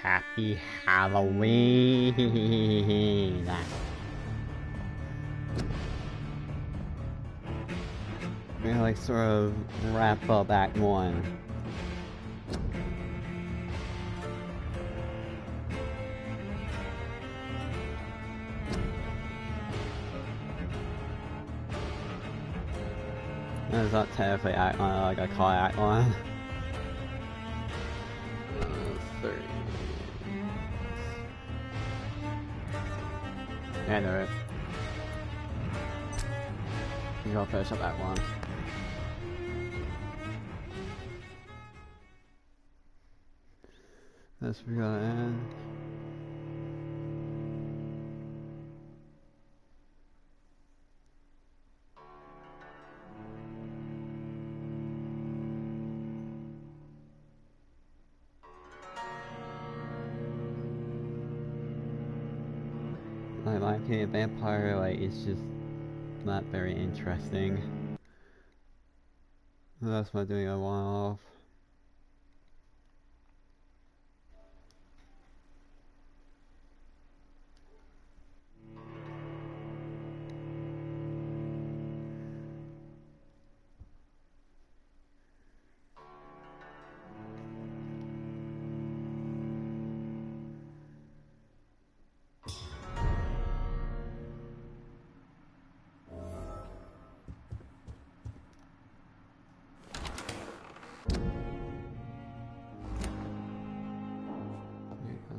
Happy Halloween! We're like sort of wrap up Act 1. That's not technically Act 1, like I call it Act 1. 3. Yeah, there is. You gotta finish up Act 1. This we gotta end. Like my opinion, Vampyr like it's just not very interesting. That's why doing a one-off.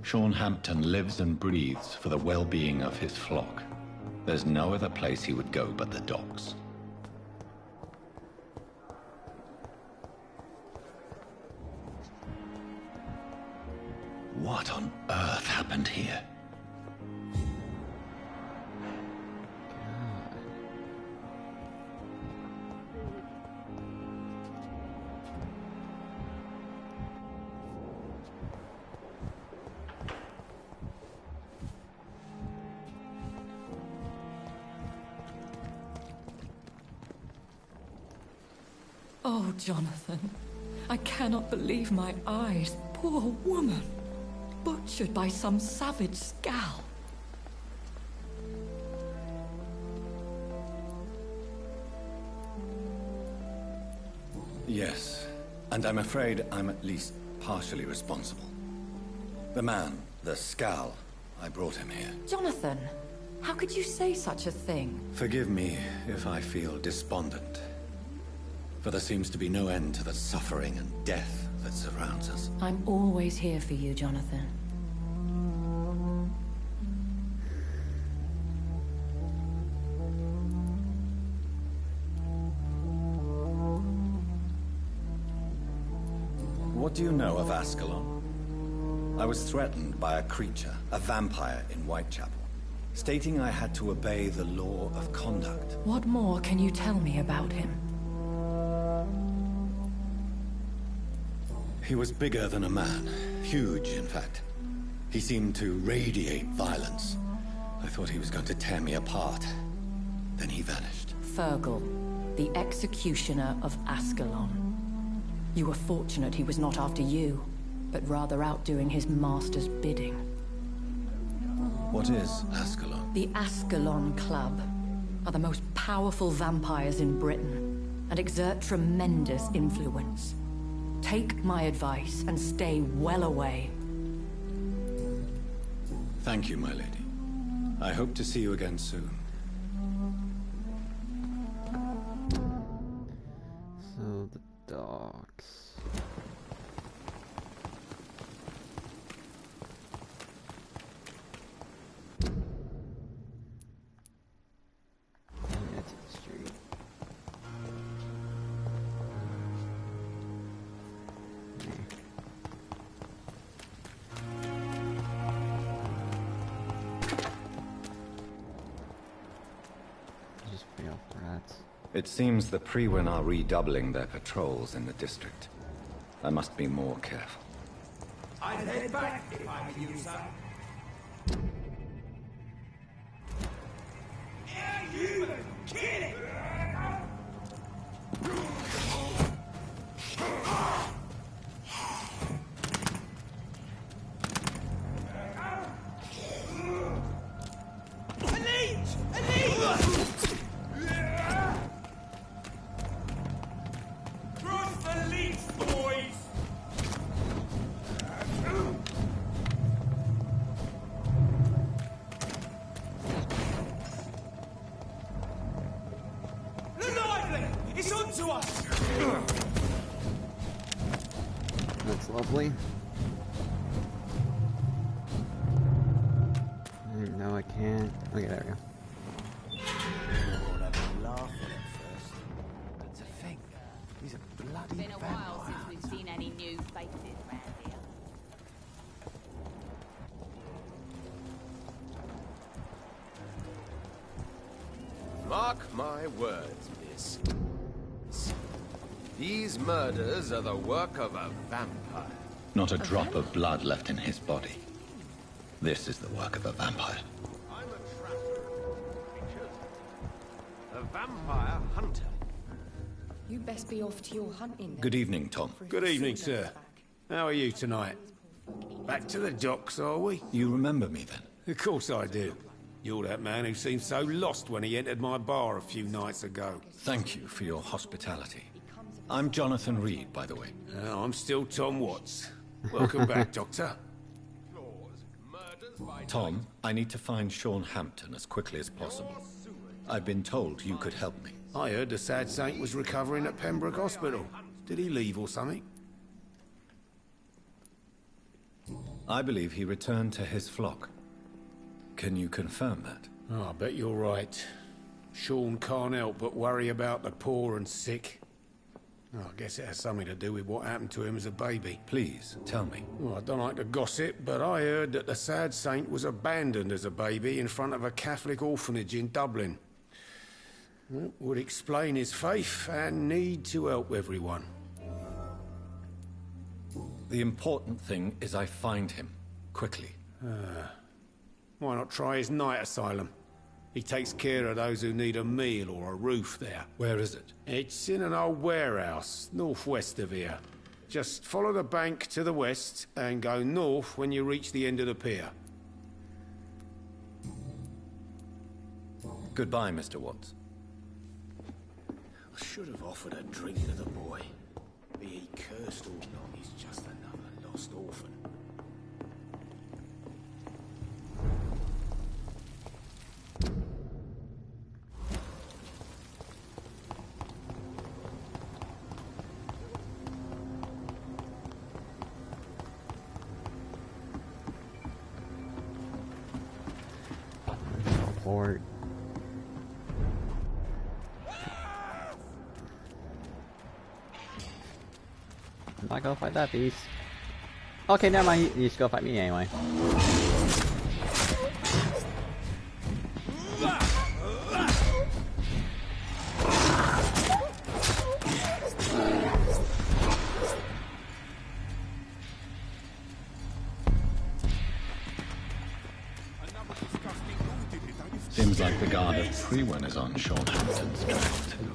Sean Hampton lives and breathes for the well-being of his flock. There's no other place he would go but the docks. What on earth happened here? Oh, Jonathan, I cannot believe my eyes. Poor woman, butchered by some savage scowl. Yes, and I'm afraid I'm at least partially responsible. The man, the scowl, I brought him here. Jonathan, how could you say such a thing? Forgive me if I feel despondent. For there seems to be no end to the suffering and death that surrounds us. I'm always here for you, Jonathan. What do you know of Ascalon? I was threatened by a creature, a vampire in Whitechapel, stating I had to obey the law of conduct. What more can you tell me about him? He was bigger than a man. Huge, in fact. He seemed to radiate violence. I thought he was going to tear me apart. Then he vanished. Fergal, the executioner of Ascalon. You were fortunate he was not after you, but rather out doing his master's bidding. What is Ascalon? The Ascalon Club are the most powerful vampires in Britain and exert tremendous influence. Take my advice and stay well away. Thank you, my lady. I hope to see you again soon. So the dogs. Yeah, to the street. Just pay off rats. It seems the Priwen are redoubling their patrols in the district. I must be more careful. I'd head back if I were you, son. Yeah, human! Kill it! That's lovely. No, I can't. Okay, there we go. But to think, he's a bloody Been a while since we've seen any new faces around here. Mark my words, miss. These murders are the work of a vampire. Not a drop of blood left in his body. This is the work of a vampire. I'm a trapper. A vampire hunter. You best be off to your hunting. Good evening, Tom. Good evening, sir. How are you tonight? Back to the docks, are we? You remember me then? Of course I do. You're that man who seemed so lost when he entered my bar a few nights ago. Thank you for your hospitality. I'm Jonathan Reed, by the way. I'm still Tom Watts. Welcome back, Doctor. Tom, I need to find Sean Hampton as quickly as possible. I've been told you could help me. I heard the sad saint was recovering at Pembroke Hospital. Did he leave or something? I believe he returned to his flock. Can you confirm that? Oh, I bet you're right. Sean can't help but worry about the poor and sick. Oh, I guess it has something to do with what happened to him as a baby. Please, tell me. Well, I don't like to gossip, but I heard that the sad saint was abandoned as a baby in front of a Catholic orphanage in Dublin. That would explain his faith and need to help everyone. The important thing is I find him, quickly. Why not try his night asylum? He takes care of those who need a meal or a roof there. Where is it? It's in an old warehouse, northwest of here. Just follow the bank to the west and go north when you reach the end of the pier. Goodbye, Mr. Watts. I should have offered a drink to the boy. Be he cursed or not, he's just another lost orphan. Port. I'm not gonna fight that beast. Okay, never mind. You just go fight me anyway. Seems like the guard of Trewen is on Sean Hampton's track too.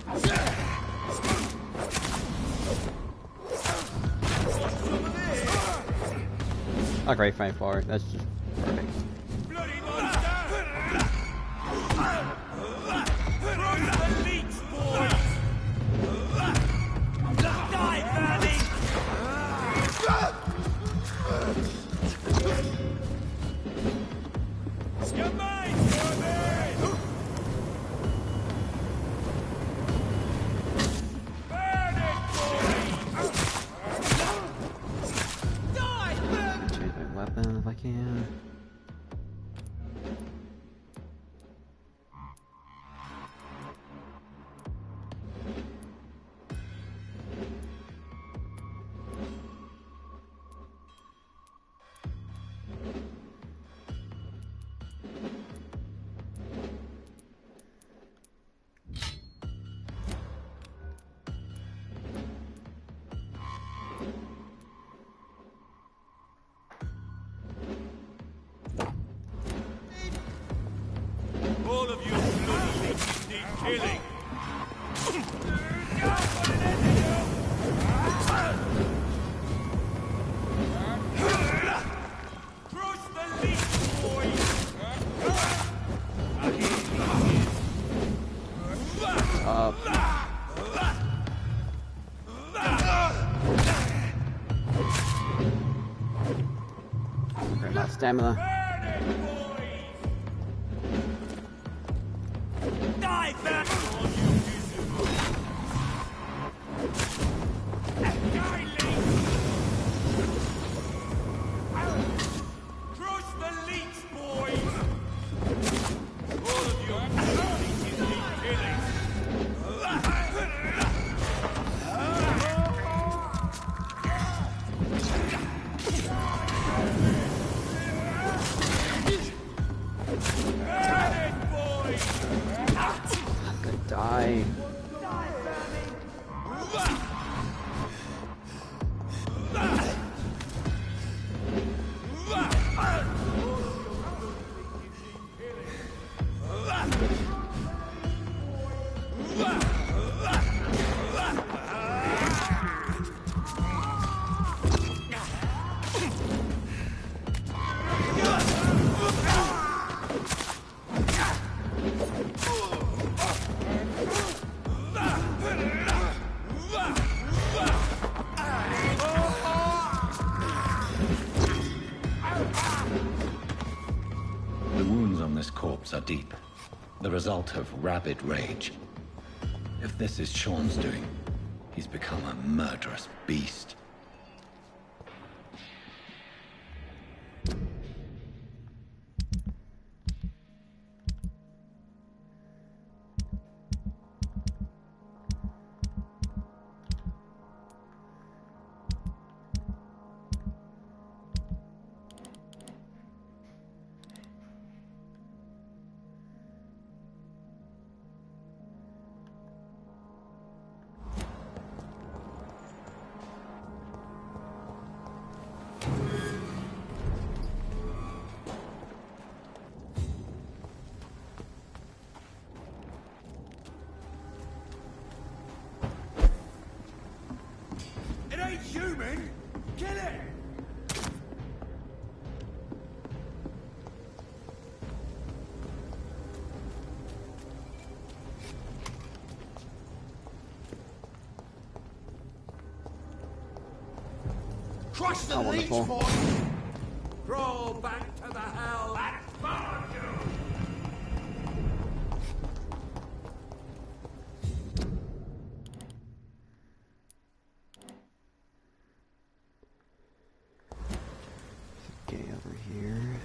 A great fight for it. That's just perfect. Bloody monster! Throw the leech, boys! Die, Fanny! You're mine, Corbin! Burn it, boys! Die, burn! Change my weapon if I can. All of you bloody bitches need killing! Crush the leech, boys! Grab my stamina. Burn it, boys! Die back, all you Crush the leech, boys! All of you leeches need killing. Get it, boys! I'm gonna die. The wounds on this corpse are deep, the result of rabid rage. If this is Sean's doing, he's become a murderous beast. It ain't human! Kill it! Crush the Oh, leech, wonderful. boys! Crawl back to the hell that spawned you! Okay, over here.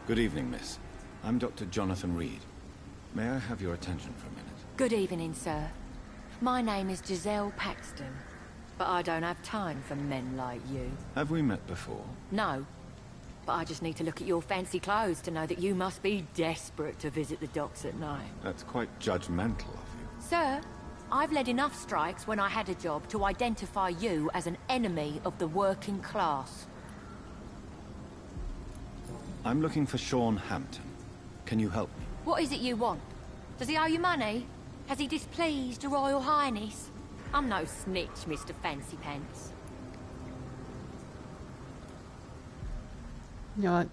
Good evening, miss. I'm Dr. Jonathan Reed. May I have your attention for a minute? Good evening, sir. My name is Giselle Paxton, but I don't have time for men like you. Have we met before? No, but I just need to look at your fancy clothes to know that you must be desperate to visit the docks at night. That's quite judgmental of you. Sir, I've led enough strikes when I had a job to identify you as an enemy of the working class. I'm looking for Sean Hampton. Can you help me? What is it you want? Does he owe you money? Has he displeased your Royal Highness? I'm no snitch, Mr. Fancy Pants. You know what?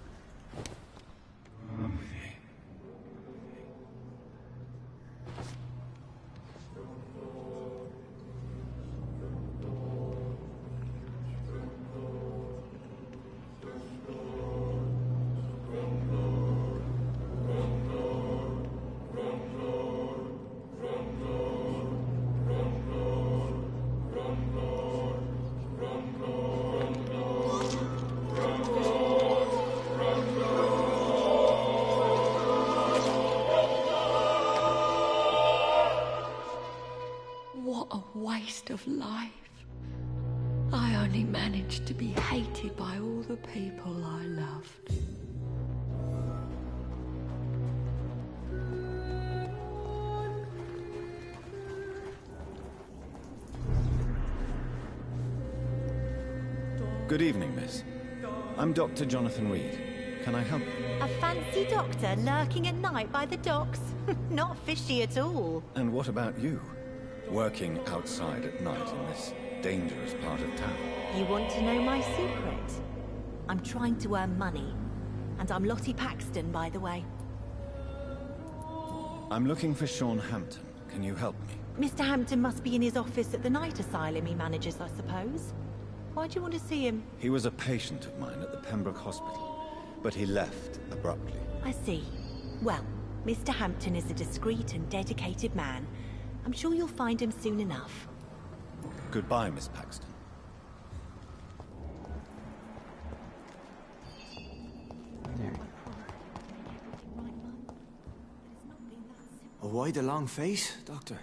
What a waste of life. I only managed to be hated by all the people I loved. Good evening, miss. I'm Dr. Jonathan Reed. Can I help you? A fancy doctor lurking at night by the docks? Not fishy at all. And what about you? Working outside at night in this dangerous part of town. You want to know my secret? I'm trying to earn money. And I'm Lottie Paxton, by the way. I'm looking for Sean Hampton. Can you help me? Mr. Hampton must be in his office at the night asylum he manages, I suppose. Why do you want to see him? He was a patient of mine at the Pembroke Hospital. but he left abruptly. I see. Well, Mr. Hampton is a discreet and dedicated man. I'm sure you'll find him soon enough. Goodbye, Miss Paxton. There. Why the long face, Doctor?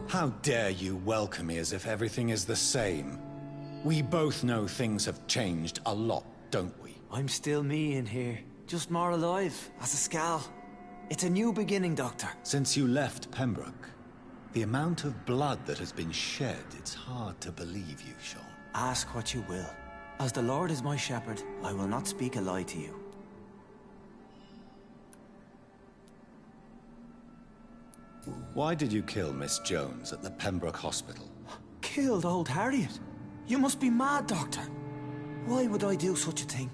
How dare you welcome me as if everything is the same? We both know things have changed a lot, don't we? I'm still me in here. Just more alive, as a Skal. It's a new beginning, Doctor. Since you left Pembroke, the amount of blood that has been shed, it's hard to believe you, Sean. Ask what you will. As the Lord is my shepherd, I will not speak a lie to you. Why did you kill Miss Jones at the Pembroke Hospital? Killed old Harriet? You must be mad, Doctor. Why would I do such a thing?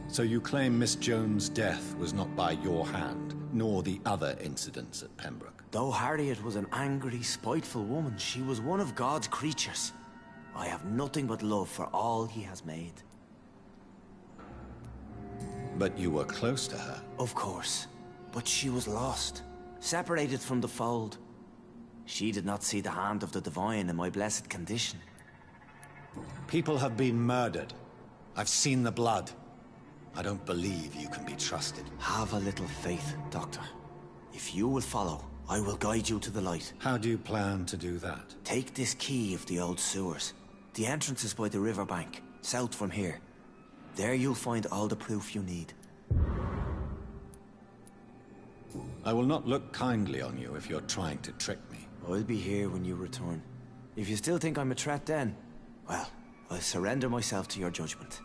So you claim Miss Jones' death was not by your hand, nor the other incidents at Pembroke? Though Harriet was an angry, spiteful woman, she was one of God's creatures. I have nothing but love for all he has made. But you were close to her. Of course. But she was lost, separated from the fold. She did not see the hand of the divine in my blessed condition. People have been murdered. I've seen the blood. I don't believe you can be trusted. Have a little faith, Doctor. If you will follow, I will guide you to the light. How do you plan to do that? Take this key of the old sewers. The entrance is by the riverbank, south from here. There you'll find all the proof you need. I will not look kindly on you if you're trying to trick me. I'll be here when you return. If you still think I'm a threat then, well, I'll surrender myself to your judgment.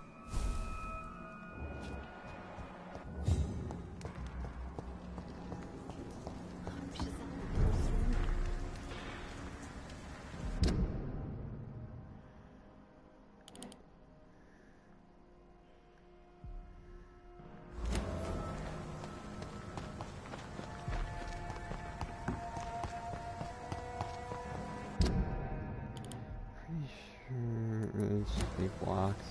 It's 3 blocks.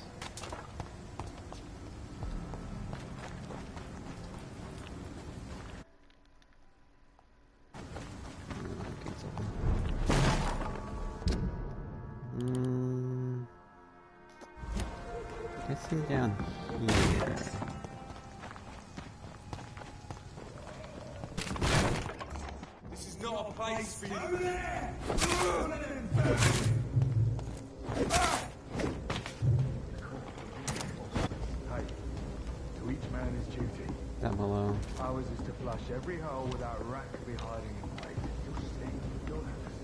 Gate's open. Guessing down here. This is not a place for you. Hey, to each man his duty. Down below. Ours is to flush every hole without a rat could be hiding in plain. You'll see. You'll have to see.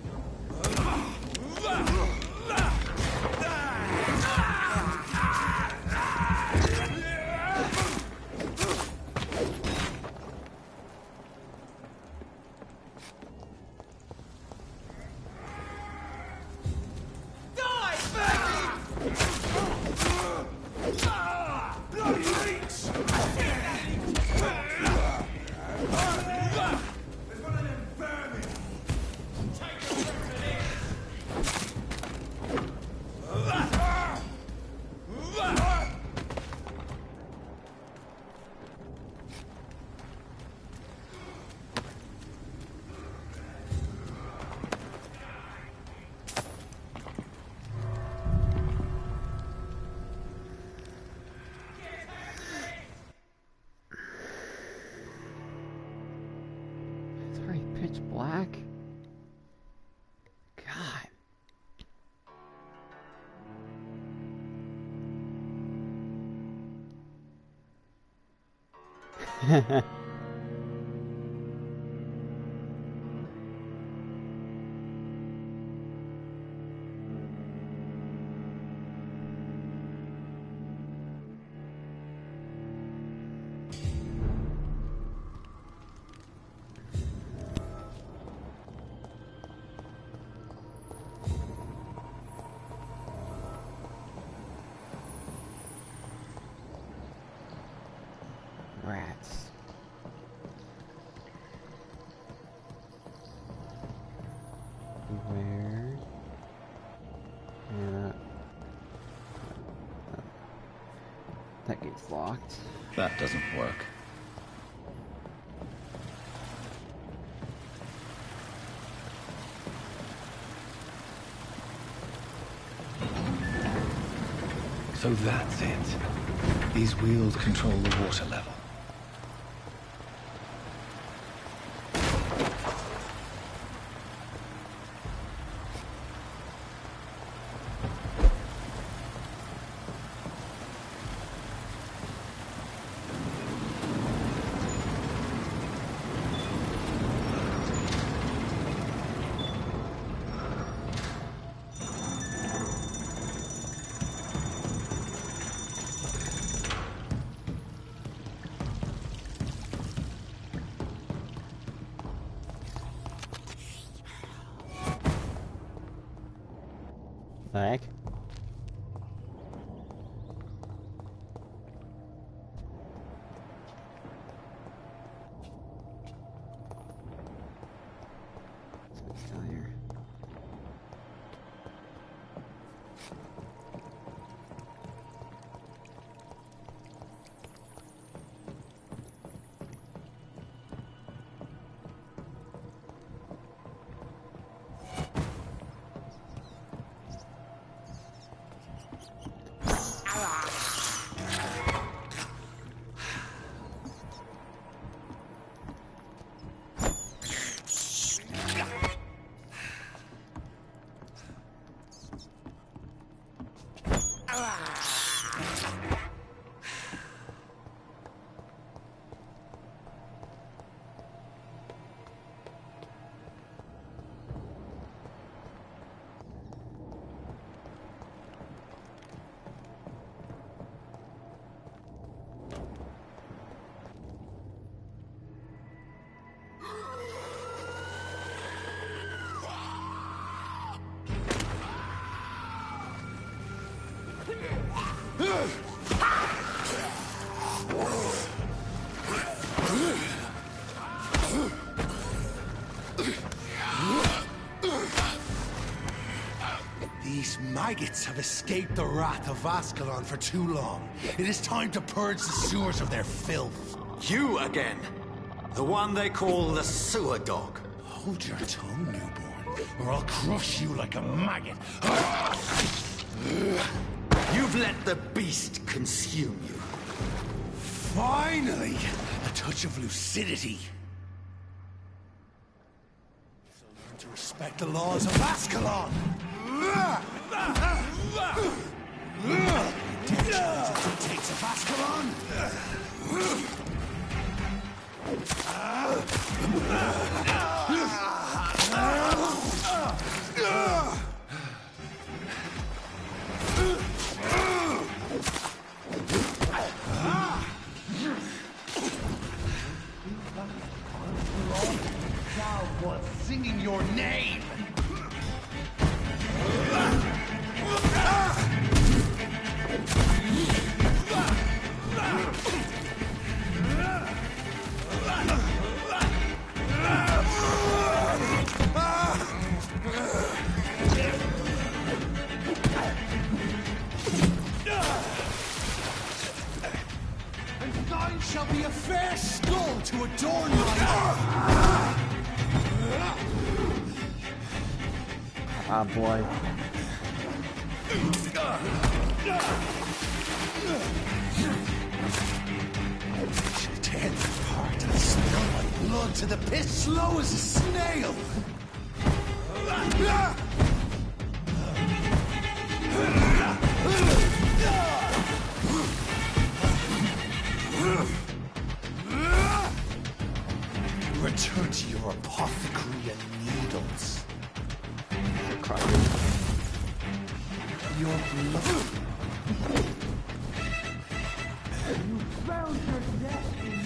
Pitch black? God. Rats. Beware. That gate's locked. That doesn't work. So that's it. These wheels control the water level. The heck? Something's still here. These maggots have escaped the wrath of Ascalon for too long. It is time to purge the sewers of their filth. You again! The one they call the sewer dog. Hold your tongue, newborn, or I'll crush you like a maggot. You've let the beast consume you. Finally! A touch of lucidity. So learn to respect the laws of Ascalon! Dictates of Ascalon! Thou was singing your name! And thine shall be a fair skull to adorn my Ah, boy. She'll tear me apart and smell my blood to the pit slow as a snail. Return to your apothecary and needles. Your blood. You found your destiny.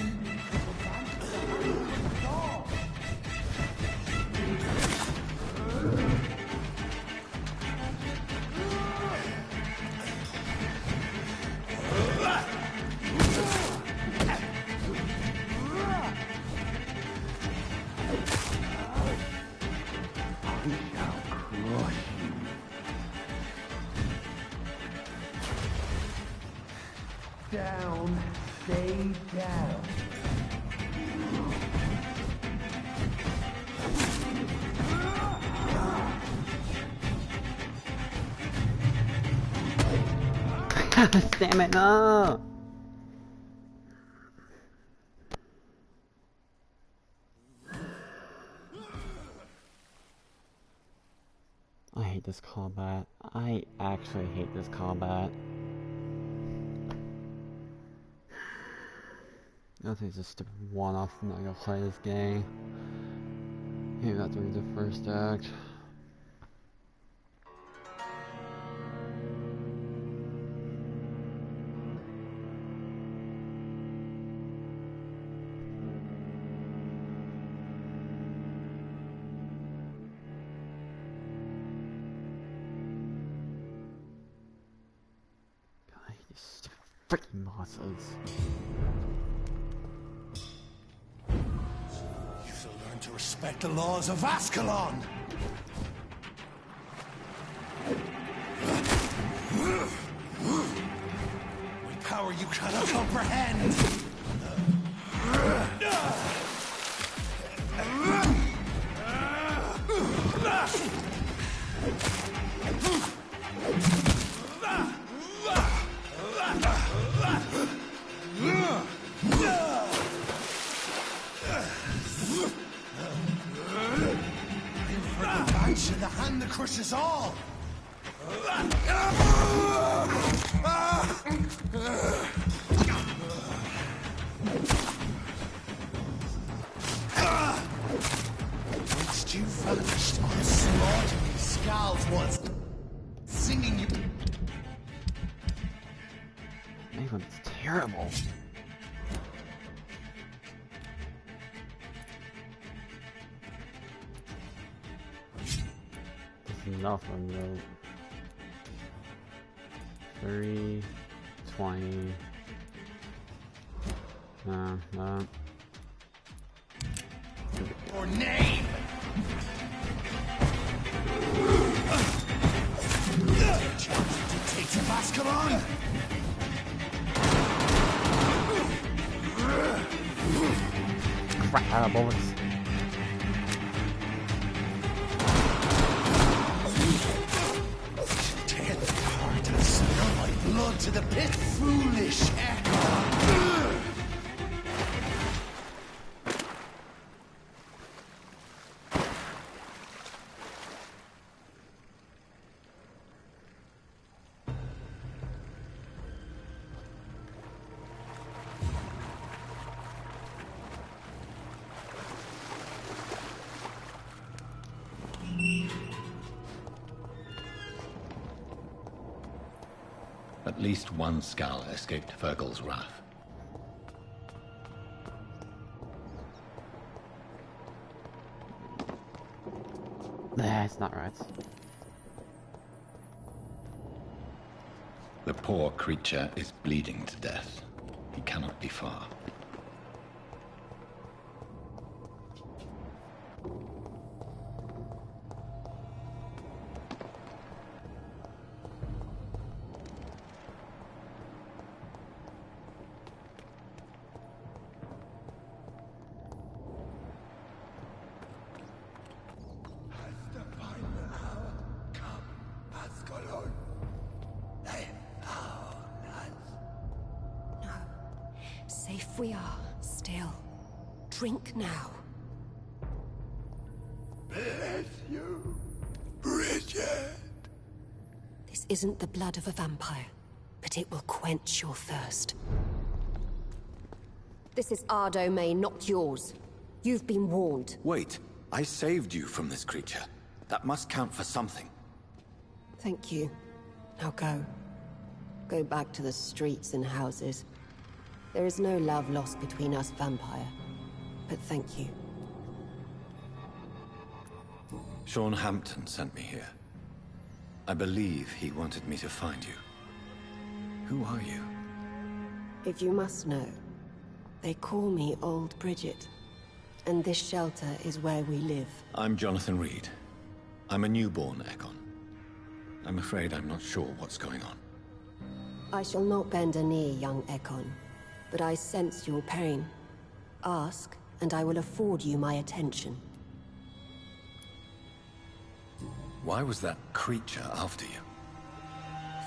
down. Stay down. Damn it, no! I hate this combat. I actually hate this combat. I think it's just a stupid one-off. I'm not gonna play this game. Maybe not during the first act. Freaking monsters. You shall learn to respect the laws of Ascalon! With power you cannot comprehend! The hand that crushes all! Once you vanished, I slaughtered these skulls once, singing you. Man, it's terrible. Nothing though. 3, 20. No. Your name! Dictates of Ascalon! Crap out of bullets. Blood to the pit, foolish echo! At least one skull escaped Fergal's wrath. That's not right. The poor creature is bleeding to death. He cannot be far. Safe we are, still. Drink now. Bless you, Bridget. This isn't the blood of a vampire, but it will quench your thirst. This is our domain, not yours. You've been warned. Wait, I saved you from this creature. That must count for something. Thank you. Now go. Go back to the streets and houses. There is no love lost between us, Vampire. But thank you. Sean Hampton sent me here. I believe he wanted me to find you. Who are you? If you must know, they call me Old Bridget. And this shelter is where we live. I'm Jonathan Reed. I'm a newborn Ekon. I'm afraid I'm not sure what's going on. I shall not bend a knee, young Ekon, but I sense your pain. Ask, and I will afford you my attention. Why was that creature after you?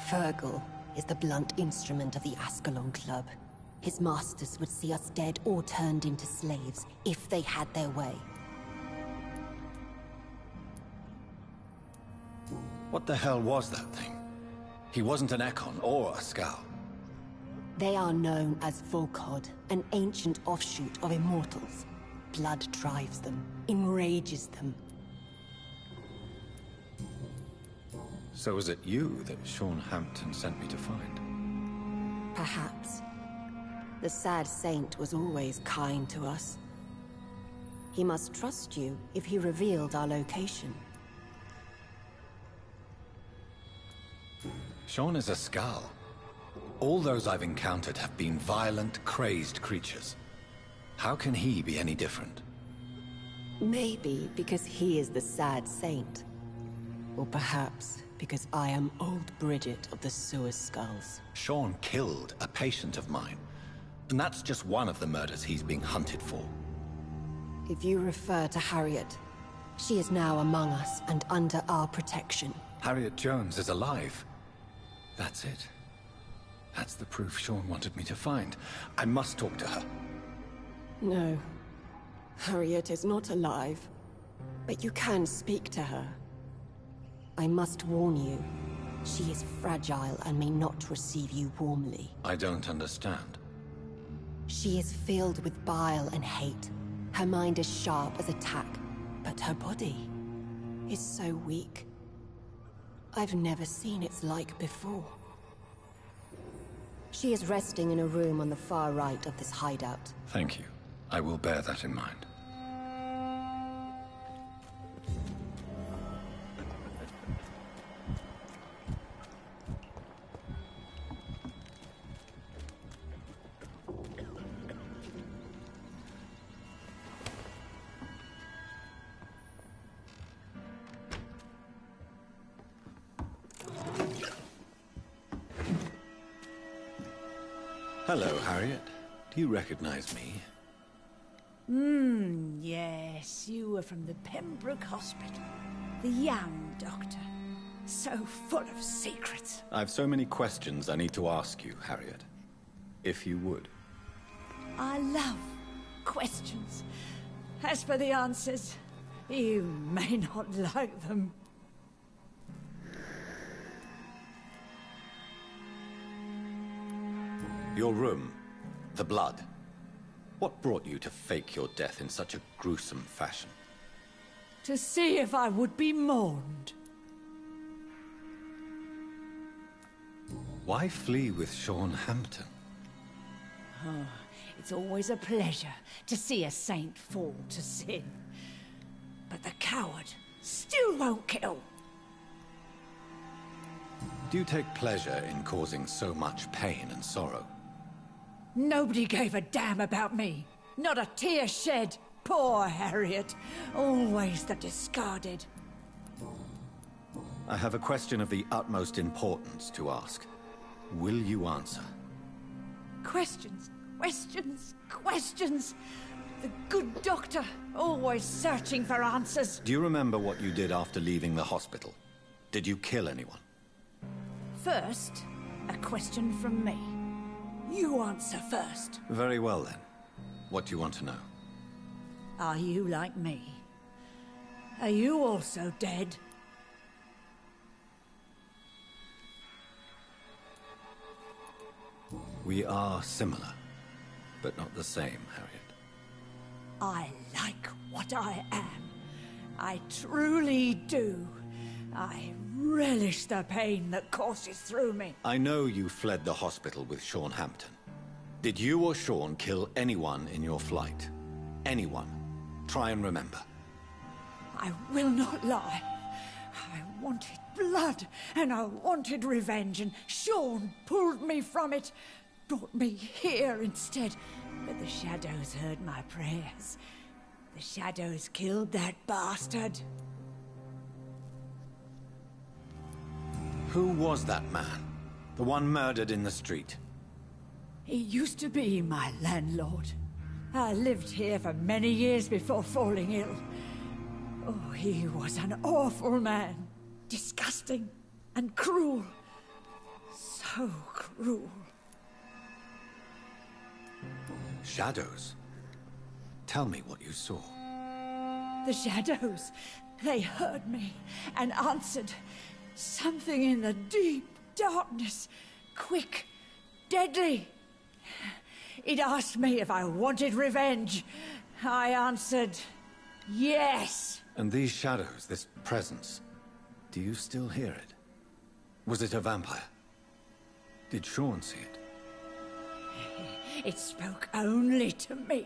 Fergal is the blunt instrument of the Ascalon Club. His masters would see us dead or turned into slaves if they had their way. What the hell was that thing? He wasn't an Ekon or a Scow. They are known as Volkod, an ancient offshoot of immortals. Blood drives them, enrages them. So was it you that Sean Hampton sent me to find? Perhaps. The sad saint was always kind to us. He must trust you if he revealed our location. Sean is a Scow. All those I've encountered have been violent, crazed creatures. How can he be any different? Maybe because he is the sad saint. Or perhaps because I am old Bridget of the Sewer Skulls. Sean killed a patient of mine. And that's just one of the murders he's being hunted for. If you refer to Harriet, she is now among us and under our protection. Harriet Jones is alive. That's it. That's the proof Sean wanted me to find. I must talk to her. No. Harriet is not alive. But you can speak to her. I must warn you, she is fragile and may not receive you warmly. I don't understand. She is filled with bile and hate. Her mind is sharp as a tack, but her body is so weak. I've never seen its like before. She is resting in a room on the far right of this hideout. Thank you. I will bear that in mind. Hello, Harriet. Do you recognize me? Yes, you were from the Pembroke Hospital. The young doctor. So full of secrets. I have so many questions I need to ask you, Harriet. If you would. I love questions. As for the answers, you may not like them. Your room. The blood. What brought you to fake your death in such a gruesome fashion? To see if I would be mourned. Why flee with Sean Hampton? Oh, it's always a pleasure to see a saint fall to sin. But the coward still won't kill. Do you take pleasure in causing so much pain and sorrow? Nobody gave a damn about me. Not a tear shed. Poor Harriet. Always the discarded. I have a question of the utmost importance to ask. Will you answer? Questions, questions, questions. The good doctor, always searching for answers. Do you remember what you did after leaving the hospital? Did you kill anyone? First, a question from me. You answer first. Very well then. What do you want to know? Are you like me? Are you also dead? We are similar, but not the same, Harriet. I like what I am. I truly do. I relish the pain that courses through me. I know you fled the hospital with Sean Hampton. Did you or Sean kill anyone in your flight? Anyone? Try and remember. I will not lie. I wanted blood, and I wanted revenge, and Sean pulled me from it, brought me here instead. But the shadows heard my prayers. The shadows killed that bastard. Who was that man? The one murdered in the street. He used to be my landlord. I lived here for many years before falling ill. Oh, he was an awful man. Disgusting and cruel. So cruel. Shadows? Tell me what you saw. The shadows, they heard me and answered. Something in the deep darkness. Quick, deadly. It asked me if I wanted revenge. I answered, yes. And these shadows, this presence, do you still hear it? Was it a vampire? Did Sean see it? It spoke only to me,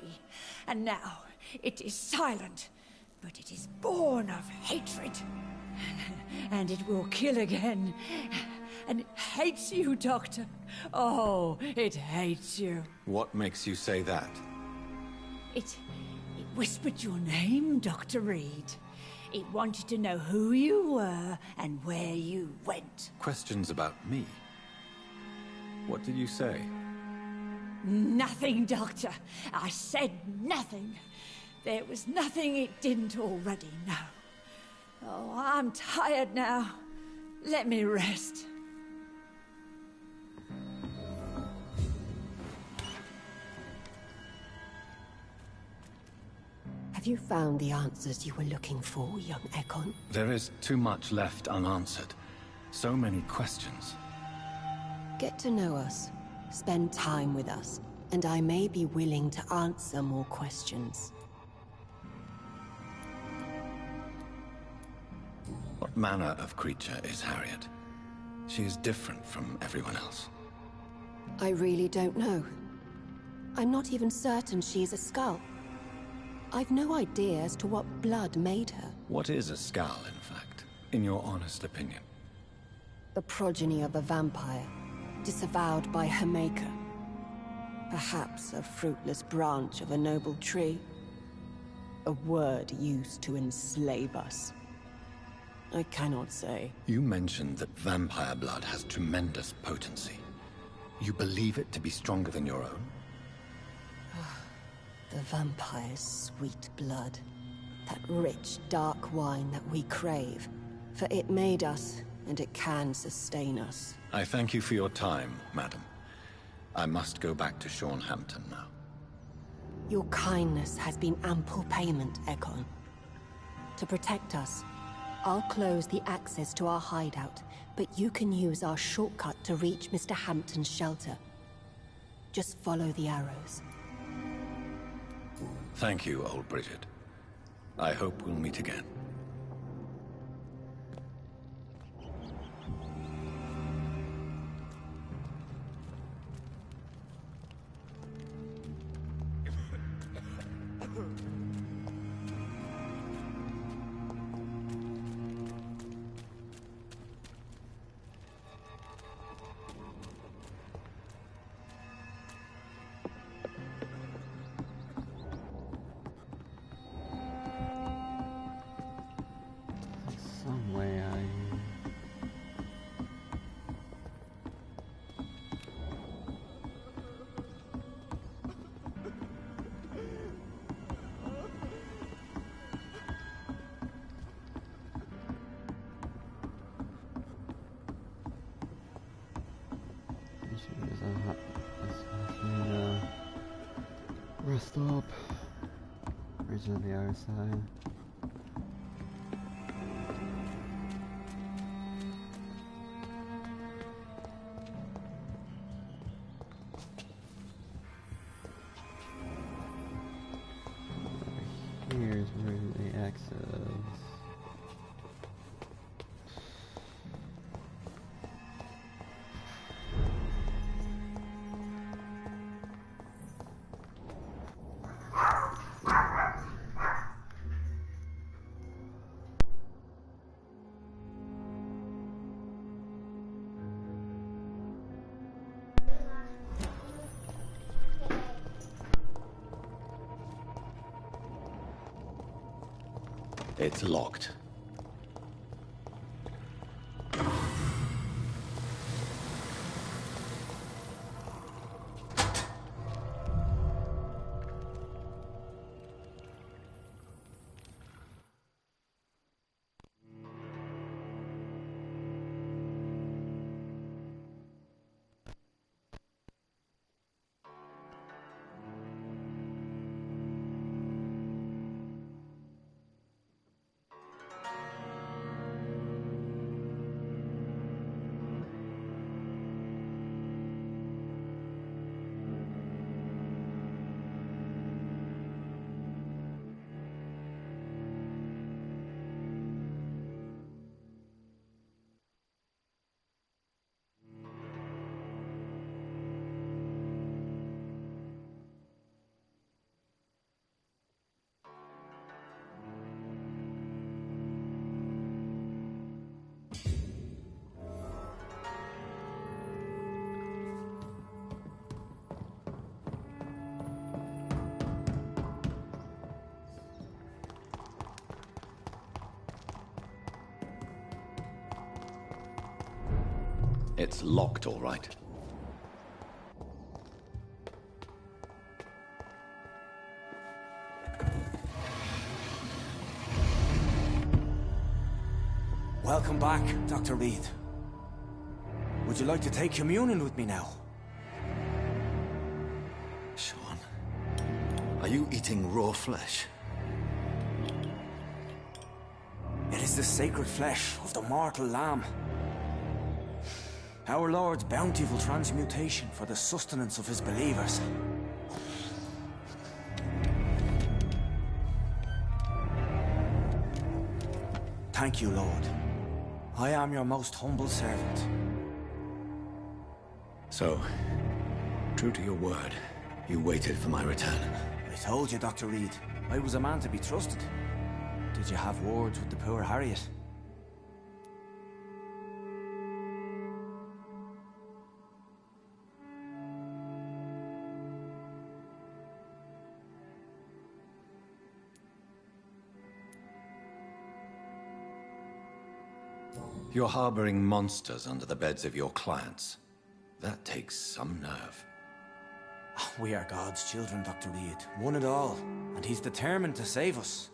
and now it is silent, but it is born of hatred. And it will kill again. And it hates you, Doctor. Oh, it hates you. What makes you say that? It whispered your name, Dr. Reed. It wanted to know who you were and where you went. Questions about me? What did you say? Nothing, Doctor. I said nothing. There was nothing it didn't already know. Oh, I'm tired now. Let me rest. Have you found the answers you were looking for, young Ekon? There is too much left unanswered. So many questions. Get to know us. Spend time with us. And I may be willing to answer more questions. What manner of creature is Harriet? She is different from everyone else. I really don't know. I'm not even certain she is a skull. I've no idea as to what blood made her. What is a skull, in fact, in your honest opinion? The progeny of a vampire, disavowed by her maker. Perhaps a fruitless branch of a noble tree. A word used to enslave us. I cannot say. You mentioned that vampire blood has tremendous potency. You believe it to be stronger than your own? The vampire's sweet blood. That rich, dark wine that we crave. For it made us, and it can sustain us. I thank you for your time, madam. I must go back to Sean Hampton now. Your kindness has been ample payment, Ekon. To protect us, I'll close the access to our hideout, but you can use our shortcut to reach Mr. Hampton's shelter. Just follow the arrows. Thank you, old Bridget. I hope we'll meet again. Some way out of here. Rest stop. Bridge on the other side. Here's where the access. It's locked. It's locked, all right. Welcome back, Dr. Reed. Would you like to take communion with me now? Sean, are you eating raw flesh? It is the sacred flesh of the mortal lamb. Our Lord's bountiful transmutation for the sustenance of his believers. Thank you, Lord. I am your most humble servant. So, true to your word, you waited for my return. I told you, Dr. Reed, I was a man to be trusted. Did you have words with the poor Harriet? You're harboring monsters under the beds of your clients. That takes some nerve. We are God's children, Dr. Reed. One and all. And he's determined to save us.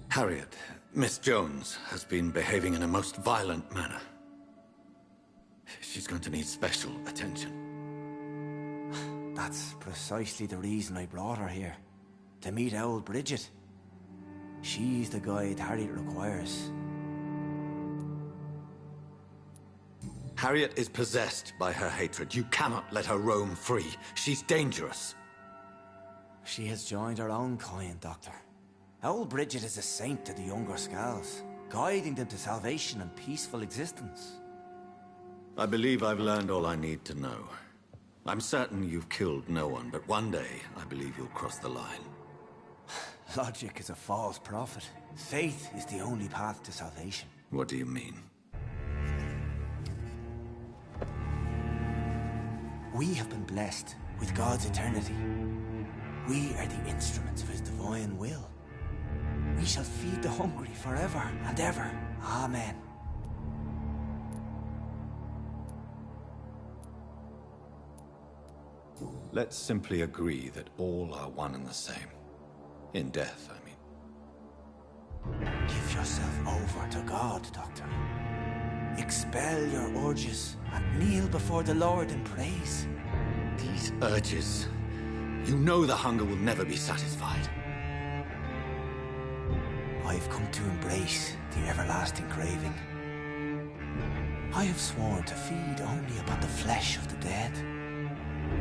Harriet, Miss Jones, has been behaving in a most violent manner. She's going to need special attention. That's precisely the reason I brought her here. To meet old Bridget. She's the guide Harriet requires. Harriet is possessed by her hatred. You cannot let her roam free. She's dangerous. She has joined her own kind, Doctor. Old Bridget is a saint to the younger Scals, guiding them to salvation and peaceful existence. I believe I've learned all I need to know. I'm certain you've killed no one, but one day I believe you'll cross the line. Logic is a false prophet. Faith is the only path to salvation. What do you mean? We have been blessed with God's eternity. We are the instruments of his divine will. We shall feed the hungry forever and ever. Amen. Let's simply agree that all are one and the same. In death, I mean. Give yourself over to God, Doctor. Expel your urges and kneel before the Lord in praise. These urges. You know the hunger will never be satisfied. I've come to embrace the everlasting craving. I have sworn to feed only upon the flesh of the dead.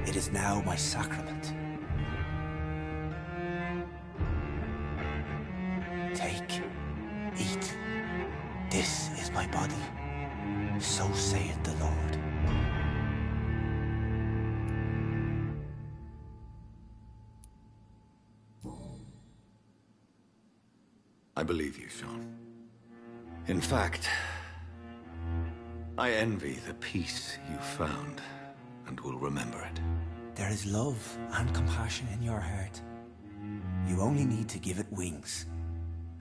It is now my sacrament. Take, eat. This is my body. So saith the Lord. I believe you, Sean. In fact, I envy the peace you found, and will remember it. There is love and compassion in your heart. You only need to give it wings.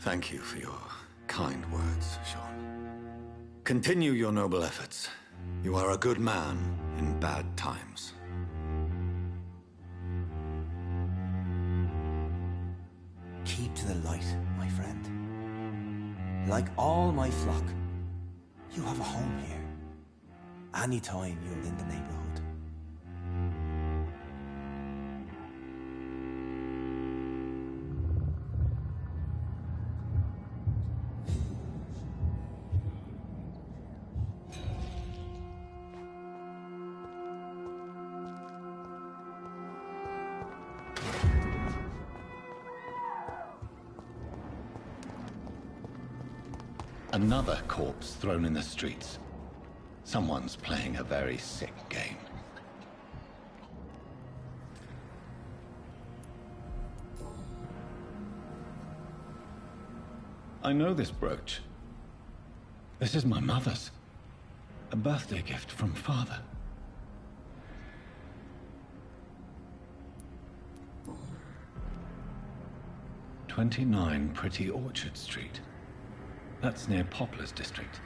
Thank you for your kind words, Sean. Continue your noble efforts. You are a good man in bad times. Keep to the light, my friend. Like all my flock, you have a home here. Anytime you're in the neighborhood. Another corpse thrown in the streets. Someone's playing a very sick game. I know this brooch. This is my mother's. A birthday gift from father. "29 Pretty Orchard Street." That's near Poplar's district.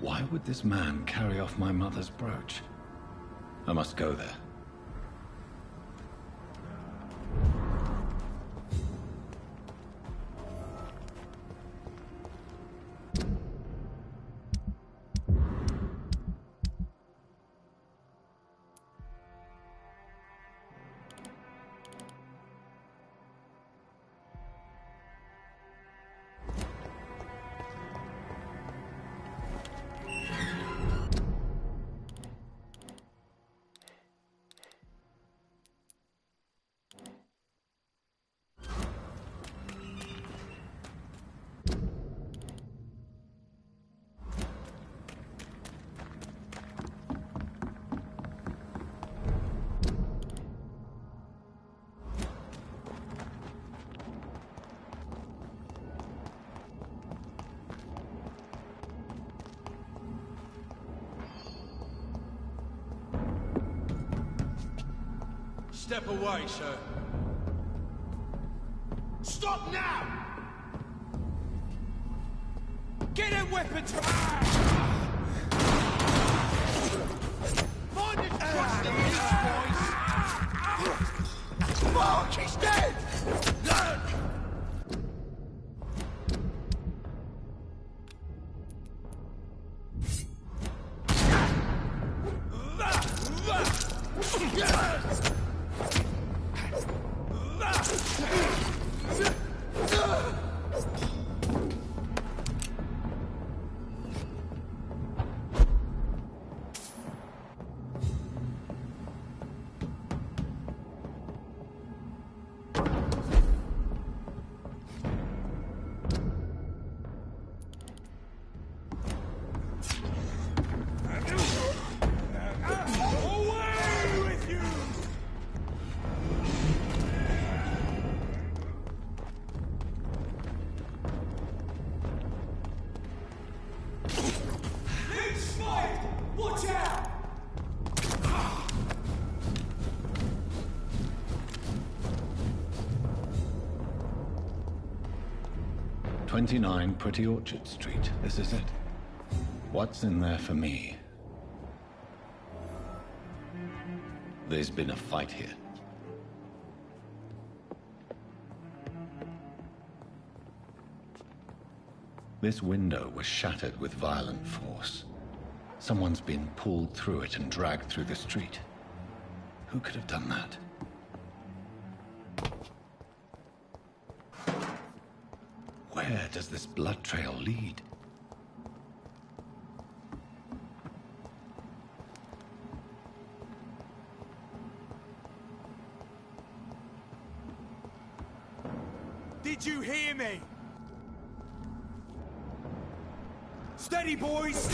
Why would this man carry off my mother's brooch? I must go there. Step away, sir. Stop now! Get them weapons from... Find the trust in these boys! Mark, he's dead! Watch out! 29 Pretty Orchard Street. This is it. What's in there for me? There's been a fight here. This window was shattered with violent force. Someone's been pulled through it and dragged through the street. Who could have done that? Where does this blood trail lead? Did you hear me? Steady, boys!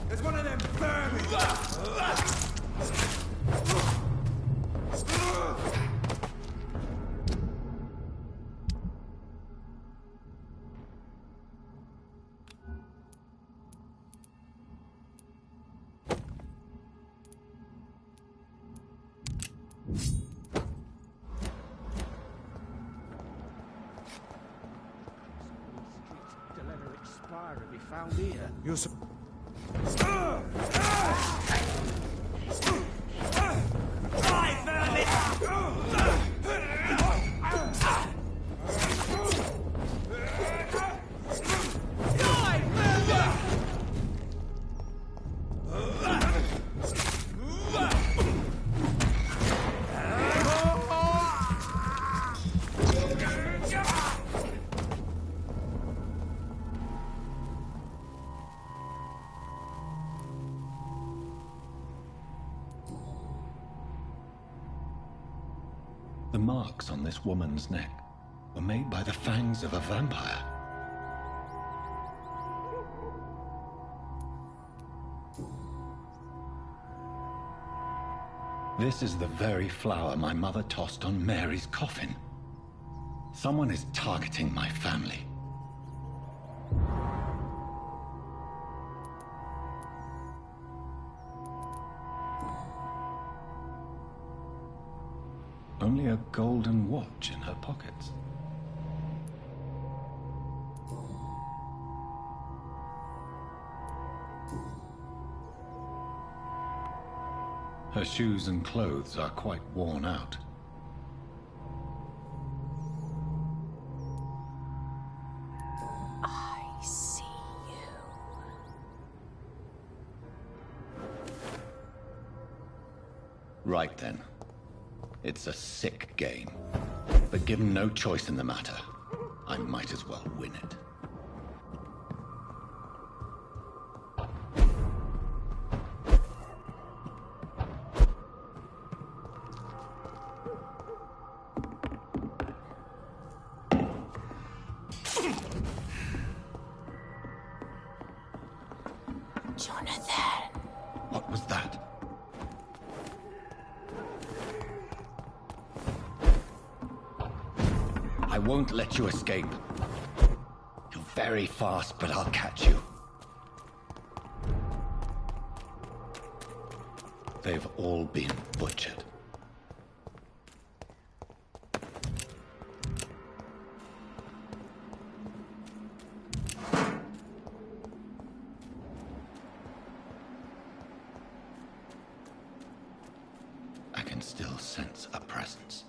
There's one of them vermin! To be found here. You're The marks on this woman's neck were made by the fangs of a vampire. This is the very flower my mother tossed on Mary's coffin. Someone is targeting my family. Only a golden watch in her pockets. Her shoes and clothes are quite worn out. I see you. Right then. It's a sick game. But given no choice in the matter, I might as well win it. Jonathan. What was that? I won't let you escape. You're very fast, but I'll catch you. They've all been butchered. I can still sense a presence.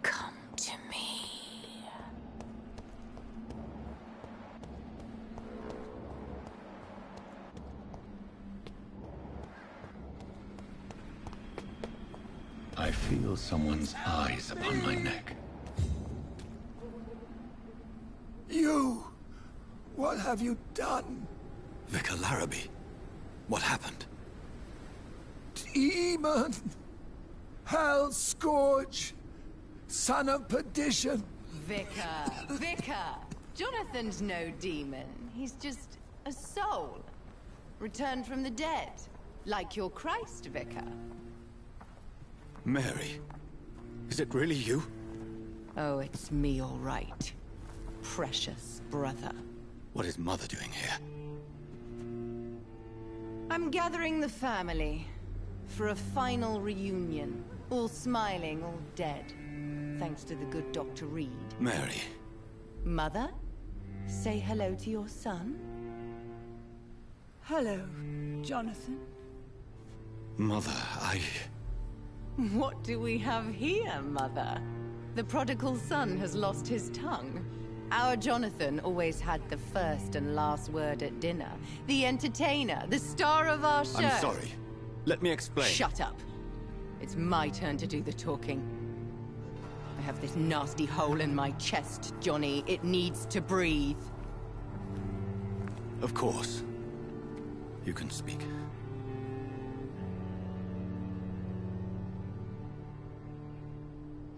Come to me. I feel someone's eyes upon my neck. You! What have you done? Vicar Larrabee, what happened? Demon! Hell Scourge! Son of perdition! Vicar! Jonathan's no demon. He's just a soul. Returned from the dead. Like your Christ, Vicar. Mary, is it really you? Oh, it's me, all right. Precious brother. What is Mother doing here? I'm gathering the family for a final reunion. All smiling, all dead. Thanks to the good Dr. Reed. Mary. Mother, say hello to your son. Hello, Jonathan. Mother, What do we have here, Mother? The prodigal son has lost his tongue. Our Jonathan always had the first and last word at dinner. The entertainer, the star of our show. I'm sorry. Let me explain. Shut up. It's my turn to do the talking. I have this nasty hole in my chest, Johnny. It needs to breathe. Of course. You can speak.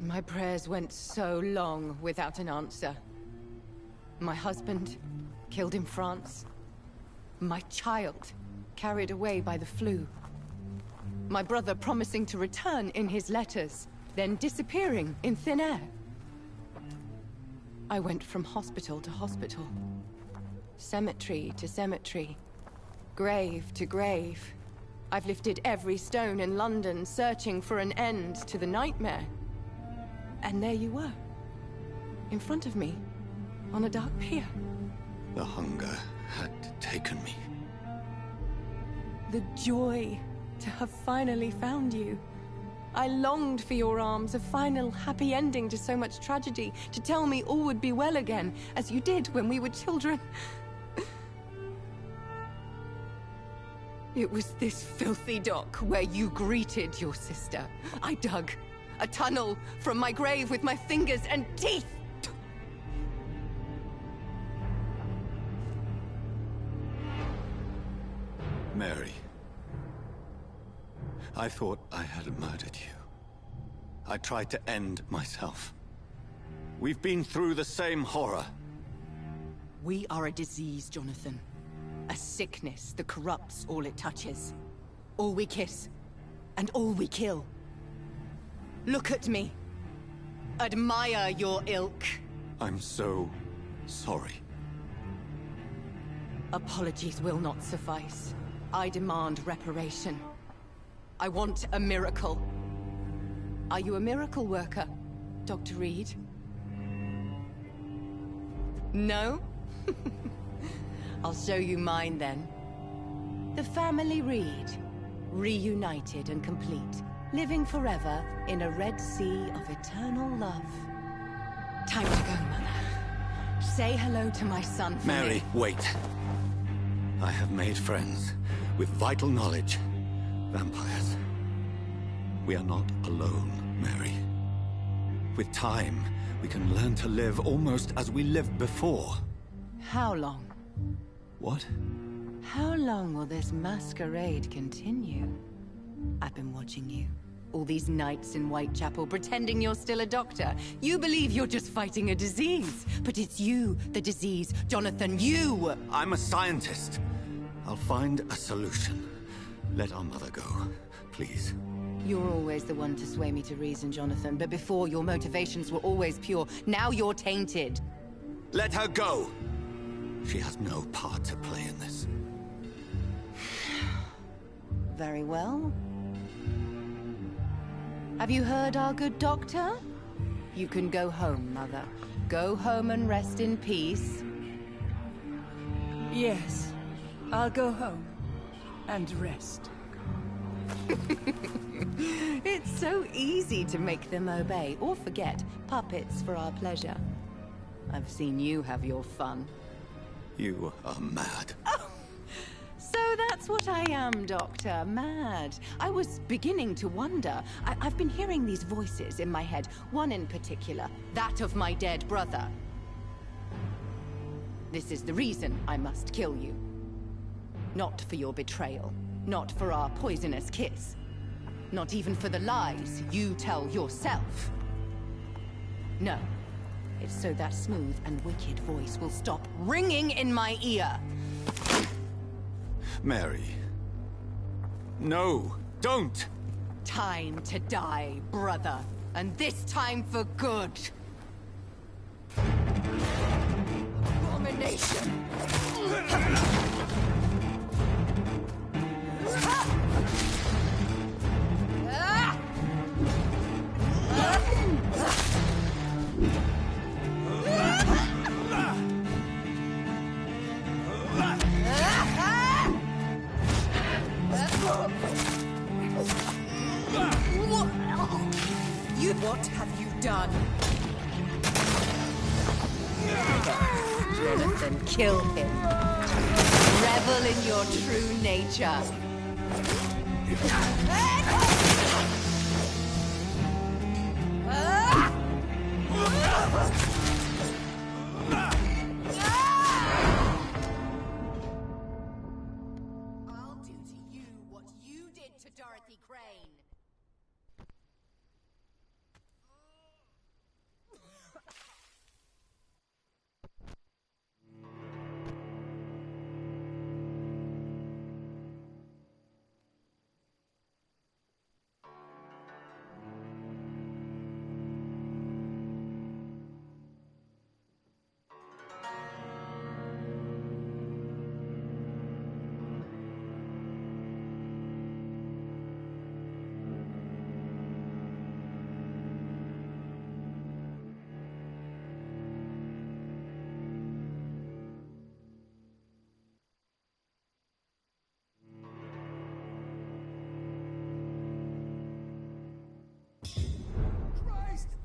My prayers went so long without an answer. My husband, killed in France. My child, carried away by the flu. My brother promising to return in his letters, then disappearing in thin air. I went from hospital to hospital. Cemetery to cemetery. Grave to grave. I've lifted every stone in London, searching for an end to the nightmare. And there you were. In front of me. On a dark pier. The hunger had taken me. The joy to have finally found you. I longed for your arms, a final happy ending to so much tragedy, to tell me all would be well again, as you did when we were children. It was this filthy dock where you greeted your sister. I dug a tunnel from my grave with my fingers and teeth. Mary. I thought I had murdered you. I tried to end myself. We've been through the same horror. We are a disease, Jonathan. A sickness that corrupts all it touches. All we kiss, and all we kill. Look at me. Admire your ilk. I'm so sorry. Apologies will not suffice. I demand reparation. I want a miracle. Are you a miracle worker, Dr. Reed? No? I'll show you mine then. The family Reed, reunited and complete, living forever in a red sea of eternal love. Time to go, Mother. Say hello to my son for Mary, me. wait. I have made friends with vital knowledge. Vampires. We are not alone, Mary. With time, we can learn to live almost as we lived before. How long? What? How long will this masquerade continue? I've been watching you. All these nights in Whitechapel, pretending you're still a doctor. You believe you're just fighting a disease. But it's you, the disease. Jonathan, you! I'm a scientist. I'll find a solution. Let our mother go, please. You're always the one to sway me to reason, Jonathan. But before, your motivations were always pure. Now you're tainted. Let her go! She has no part to play in this. Very well. Have you heard our good doctor? You can go home, Mother. Go home and rest in peace. Yes, I'll go home and rest. It's so easy to make them obey or forget. Puppets for our pleasure. I've seen you have your fun. You are mad. Oh, so that's what I am, Doctor. Mad. I was beginning to wonder. I've been hearing these voices in my head. One in particular. That of my dead brother. This is the reason I must kill you. Not for your betrayal. Not for our poisonous kiss. Not even for the lies you tell yourself. No. It's so that smooth and wicked voice will stop ringing in my ear. Mary. No, don't! Time to die, brother. And this time for good. Abomination! What have you done? Jonathan, kill him. Revel in your true nature. I'll do to you what you did to Dorothy Crane.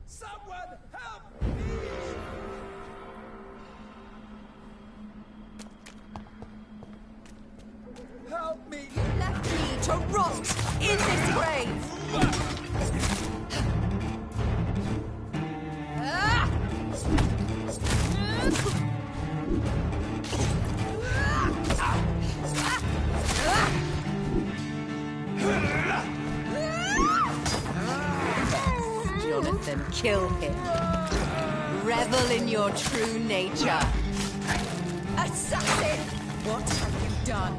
Someone help me! Help me! You left me to rot in this grave! Jonathan, kill him. Revel in your true nature. Assassin! What have you done?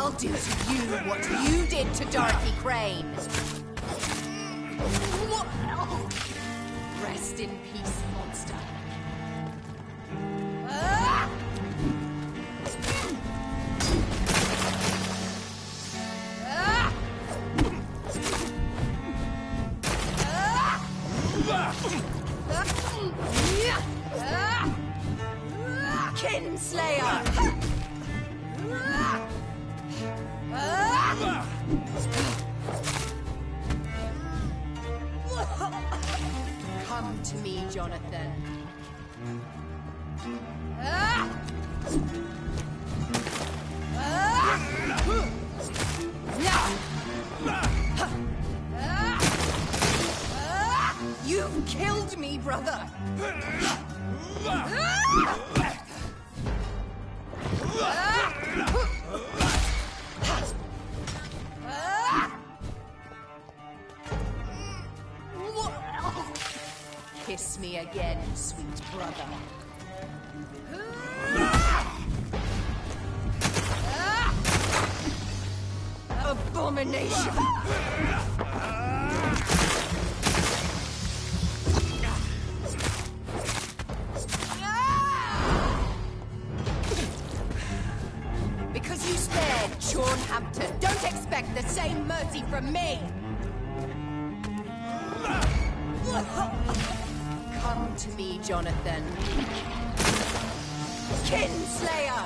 I'll do to you what you did to Dorothy Crane. Rest in peace, monster. Kinslayer! Come to me, Jonathan. You've killed me, brother! Kiss me again, sweet brother. Abomination! Because you spared Sean Hampton, don't expect the same mercy from me! Come to me, Jonathan. Kinslayer!